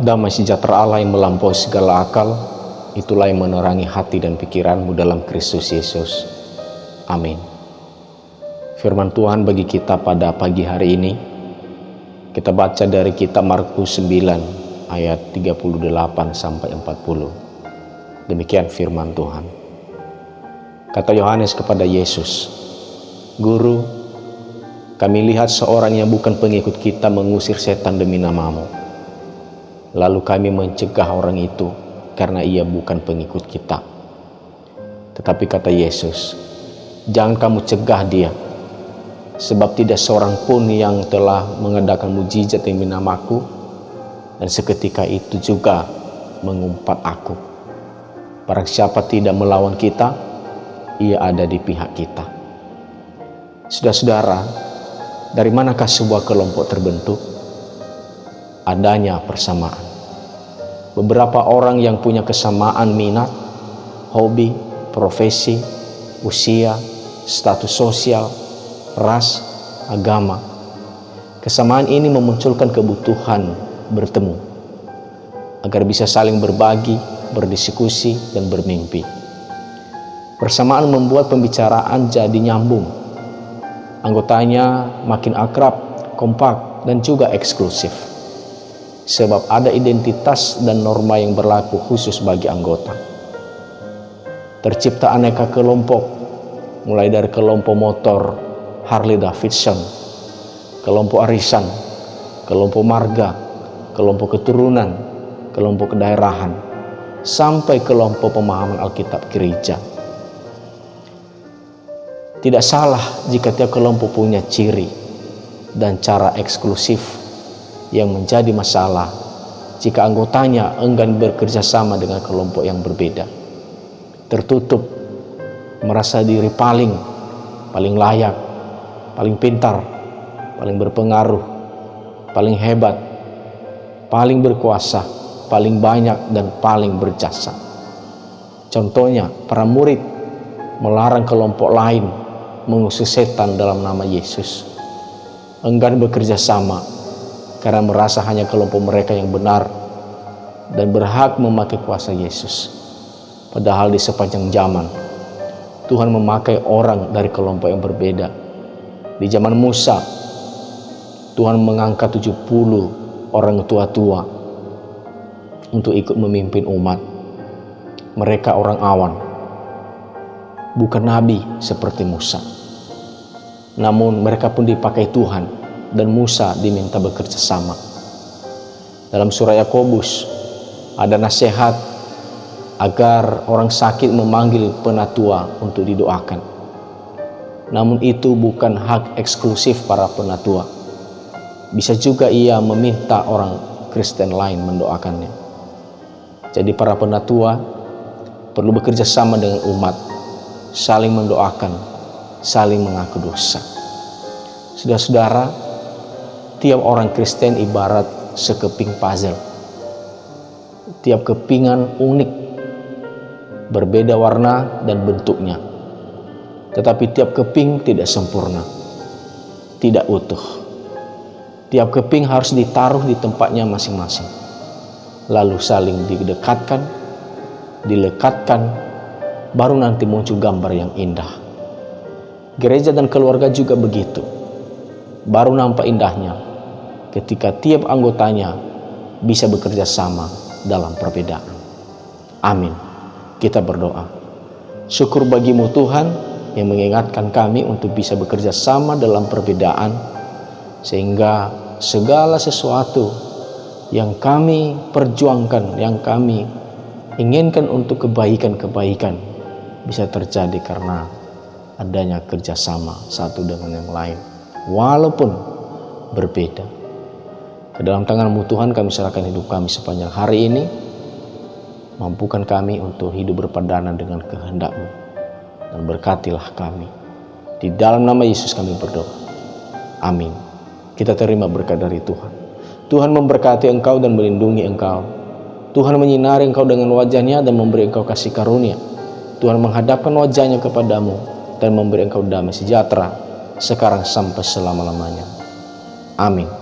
Damai sejahtera Allah yang melampaui segala akal, itulah yang menerangi hati dan pikiranmu dalam Kristus Yesus. Amin. Firman Tuhan bagi kita pada pagi hari ini, kita baca dari kitab Markus 9 ayat 38 sampai 40. Demikian firman Tuhan. Kata Yohanes kepada Yesus, "Guru, kami lihat seorang yang bukan pengikut kita mengusir setan demi namamu. Lalu kami mencegah orang itu karena ia bukan pengikut kita." Tetapi kata Yesus, "Jangan kamu cegah dia, sebab tidak seorang pun yang telah mengadakan mujizat demi namaku dan seketika itu juga mengumpat aku. Barang siapa tidak melawan kita, ia ada di pihak kita." Saudara-saudara, dari manakah sebuah kelompok terbentuk? Adanya persamaan. Beberapa orang yang punya kesamaan minat, hobi, profesi, usia, status sosial, ras, agama. Kesamaan ini memunculkan kebutuhan bertemu agar bisa saling berbagi, berdiskusi, dan bermimpi. Persamaan membuat pembicaraan jadi nyambung. Anggotanya makin akrab, kompak, dan juga eksklusif. Sebab ada identitas dan norma yang berlaku khusus bagi anggota. Tercipta aneka kelompok, mulai dari kelompok motor Harley Davidson, kelompok arisan, kelompok marga, kelompok keturunan, kelompok kedaerahan, sampai kelompok pemahaman Alkitab gereja. Tidak salah jika tiap kelompok punya ciri dan cara eksklusif. Yang menjadi masalah jika anggotanya enggan bekerja sama dengan kelompok yang berbeda. Tertutup, merasa diri paling layak, paling pintar, paling berpengaruh, paling hebat, paling berkuasa, paling banyak, dan paling berjasa. Contohnya, para murid melarang kelompok lain mengusir setan dalam nama Yesus. Enggan bekerja sama karena merasa hanya kelompok mereka yang benar dan berhak memakai kuasa Yesus. Padahal di sepanjang zaman, Tuhan memakai orang dari kelompok yang berbeda. Di zaman Musa, Tuhan mengangkat 70 orang tua-tua untuk ikut memimpin umat. Mereka orang awan, bukan nabi seperti Musa. Namun mereka pun dipakai Tuhan dan Musa diminta bekerja sama. Dalam surah Yakobus ada nasihat agar orang sakit memanggil penatua untuk didoakan. Namun itu bukan hak eksklusif para penatua. Bisa juga ia meminta orang Kristen lain mendoakannya. Jadi para penatua perlu bekerja sama dengan umat, saling mendoakan, saling mengaku dosa. Saudara-saudara, tiap orang Kristen ibarat sekeping puzzle. Tiap kepingan unik, berbeda warna dan bentuknya. Tetapi tiap keping tidak sempurna, tidak utuh. Tiap keping harus ditaruh di tempatnya masing-masing. Lalu saling didekatkan, dilekatkan, baru nanti muncul gambar yang indah. Gereja dan keluarga juga begitu. Baru nampak indahnya ketika tiap anggotanya bisa bekerja sama dalam perbedaan. Amin. Kita berdoa. Syukur bagimu Tuhan yang mengingatkan kami untuk bisa bekerja sama dalam perbedaan, sehingga segala sesuatu yang kami perjuangkan, yang kami inginkan untuk kebaikan-kebaikan bisa terjadi karena adanya kerjasama satu dengan yang lain, walaupun berbeda. Ke dalam tangan-Mu Tuhan kami serahkan hidup kami sepanjang hari ini. Mampukan kami untuk hidup berpadanan dengan kehendak-Mu, dan berkatilah kami. Di dalam nama Yesus kami berdoa. Amin. Kita terima berkat dari Tuhan. Tuhan memberkati engkau dan melindungi engkau. Tuhan menyinari engkau dengan wajah-Nya dan memberi engkau kasih karunia. Tuhan menghadapkan wajah-Nya kepadamu dan memberi engkau damai sejahtera sekarang sampai selama-lamanya. Amin.